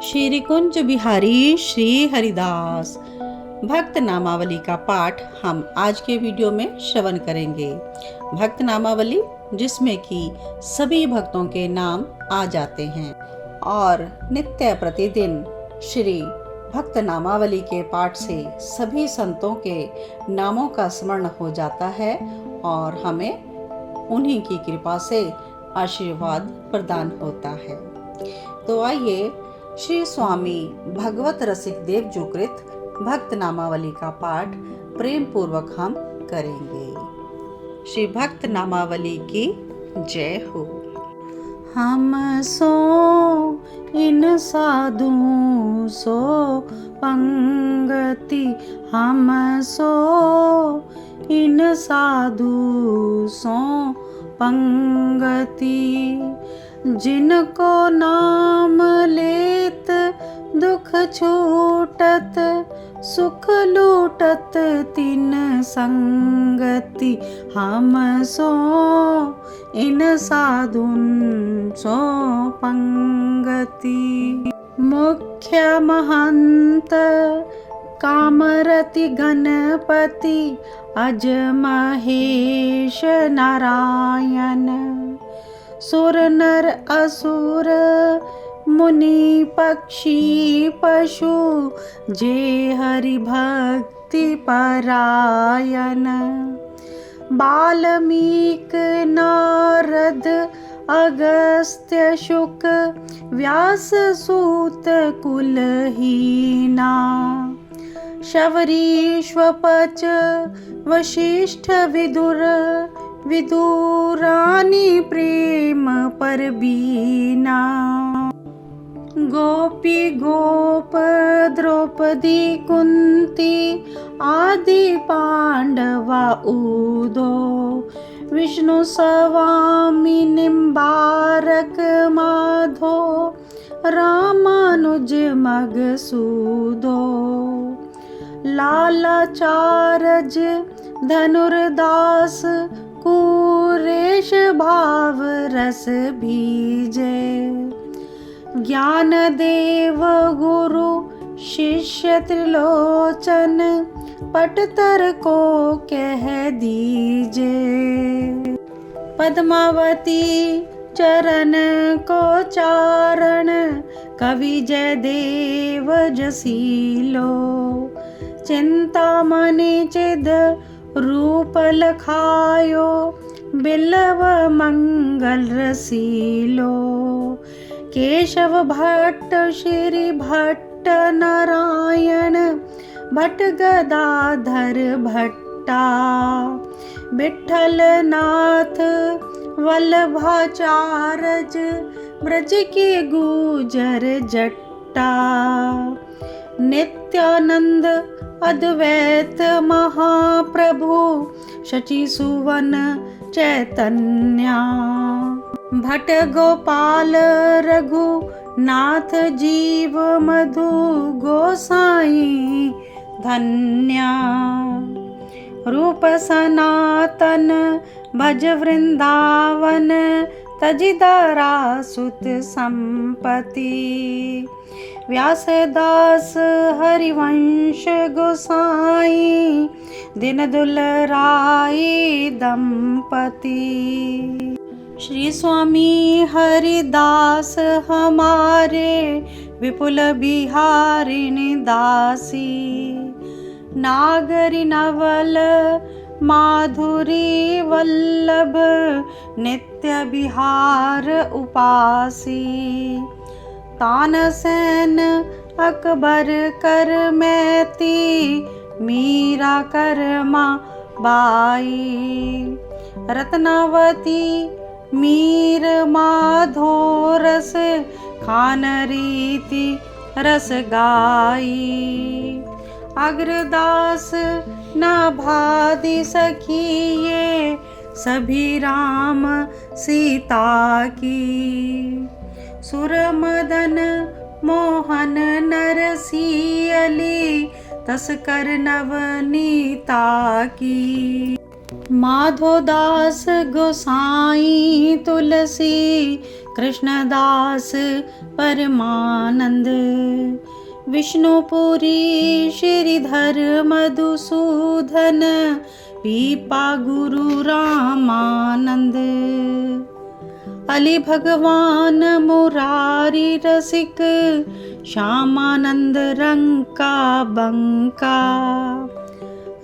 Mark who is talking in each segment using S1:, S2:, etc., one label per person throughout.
S1: श्री कुंज बिहारी श्री हरिदास भक्त नामावली का पाठ हम आज के वीडियो में श्रवण करेंगे। भक्त नामावली जिसमें कि सभी भक्तों के नाम आ जाते हैं और नित्य प्रतिदिन श्री भक्त नामावली के पाठ से सभी संतों के नामों का स्मरण हो जाता है और हमें उन्हीं की कृपा से आशीर्वाद प्रदान होता है। तो आइए श्री स्वामी भगवत रसिक देव जी कृत भक्त नामावली का पाठ प्रेम पूर्वक हम करेंगे। श्री भक्त नामावली की जय हो। हम सो इन साधु सो पंगति, हम सो इन साधु सो पंगति, जिनको नाम लेत दुख छूटत, सुख लूटत तिन संगति। हम सो इन साधुन सो पंगति। मुख्य महंत कामरति गणपति, अज महेश नारायण, सुर नर असुर मुनि पक्षी पशु, जे हरि भक्ति परायण। वाल्मीकि नारद अगस्त्य शुक, व्यास सूत कुलहीना, शबरीश्वपच वशिष्ठ विदुर, विदुरानी प्रेम पर बीना। गोपी गोप द्रौपदी कुंती, आदि पांडवा उदो, विष्णु स्वामी निम्बारक माधो, रामानुज मगसूदो। लालाचारज धनुर्दास, कुरेश भाव रस बीजे। ज्ञान देव गुरु शिष्य त्रिलोचन, पटतर को कह दीजे। पद्मावती चरण को चारण, कवि जय देव जसीलो। चिंतामणि चिद रूप लखायो, बिल्व मंगल रसीलो। केशव भट्ट श्री भट्ट नारायण, भट्ट गदाधर भट्टा। विठल नाथ वल्लभाचार्य, ब्रज के गुजर जट्टा। नित्यानंद अद्वैत महाप्रभु, शचि सुवन चैतन्या। भट्ट गोपाल रघु नाथ जीव मधु, गोसाई धन्या। रूप सनातन भज वृंदावन, तजिदारा सुत संपति। व्यासदास हरिवंश गोसाई, दिन दुलराई दंपति। श्री स्वामी हरिदास हमारे, विपुल बिहारिणी दासी। नागरी नवल माधुरी वल्लभ, नित्य बिहार उपासी। तानसेन अकबर कर मैती, मीरा कर्मा बाई। रत्नावती मीर माधो रस, खान रीति रस गाई। अग्रदास नाभादि सखिए, सभी राम सीता की। सुर मदन मोहन नरसियली, तस्कर नवनीता की। माधोदास गोसाई तुलसी, कृष्णदास परमानंद। विष्णुपुरी श्रीधर मधुसूदन पीपा गुरु रामानंद। अली भगवान मुरारी रसिक श्यामानंद रंका बंका।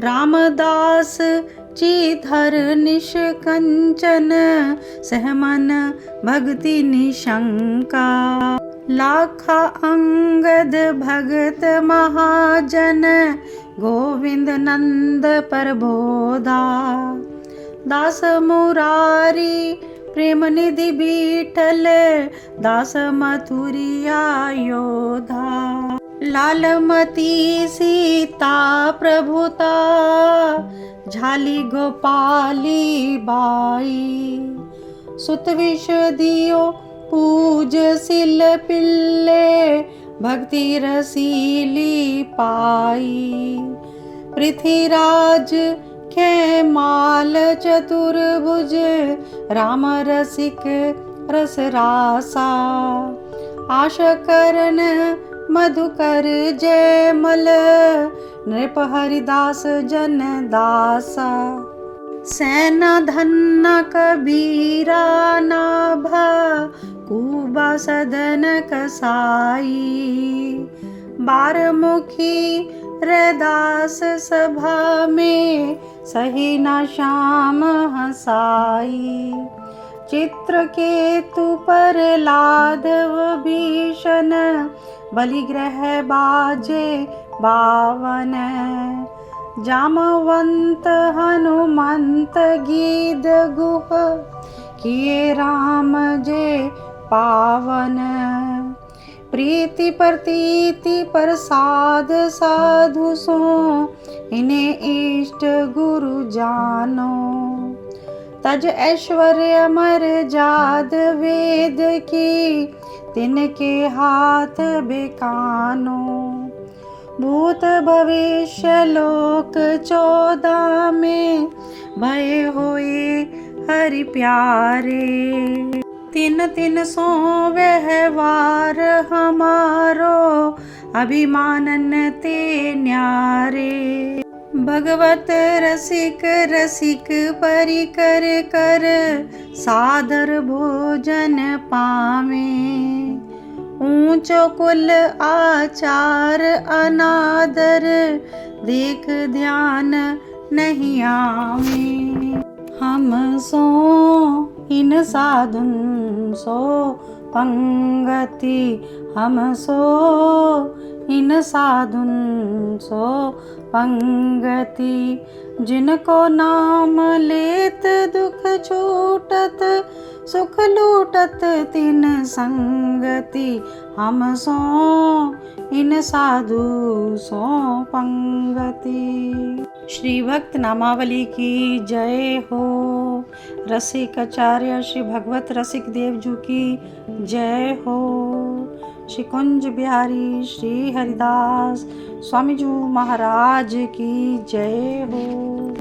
S1: रामदास श्रीधर निष्कंचन सहमन भक्ति निशंका। लाखा अंगद भगत महाजन गोविंद नंद प्रबोधा। दास मुरारी प्रेम निधि बीठल दास मथुरिया योधा। लालमती सीता प्रभुता झाली गोपाली बाई। सुत विष दियो पूज सिल पिल्ले भक्ति रसीली पाई। पृथ्वीराज खे माल चतुर्भुज राम रसिक रस रासा। आश करन मधुकर जयमल नृप हरिदास जन दासा। सेना धन्ना कबीरा नाभा कुबा सदन कसाई। बारमुखी रैदास सभा में सही न श्याम हसाई। चित्रकेतु प्रहलाद भीषण बलिग्रह बाजे बावन। जामवंत हनुमंत गीत गुह किए राम जे पावन। प्रीति प्रतीति प्रसाद साधु सो इन्हें इष्ट गुरु जानो। तज ऐश्वर्य मर जाद वेद की तिनके हाथ बेकानो। भूत भविष्य लोक 14 में भय होए हरि प्यारे। तिन तिन सो व्यवहार हमारो अभिमानन ते न्यारे। भगवत रसिक रसिक परिकर कर सादर भोजन पावे। ऊंचो कुल आचार अनादर देख ध्यान नहीं आवे। हम सो इन साधुन सो पंगति। हम सो इन साधुन सो पंगति। जिनको नाम लेत दुख छूटत सुख लूटत तिन संगति। हम सो इन साधु सो पंगति। श्री भक्त नामावली की जय हो। रसिक आचार्य श्री भगवत रसिक देव जी की जय हो। श्री कुंज बिहारी श्री हरिदास स्वामी जी महाराज की जय हो।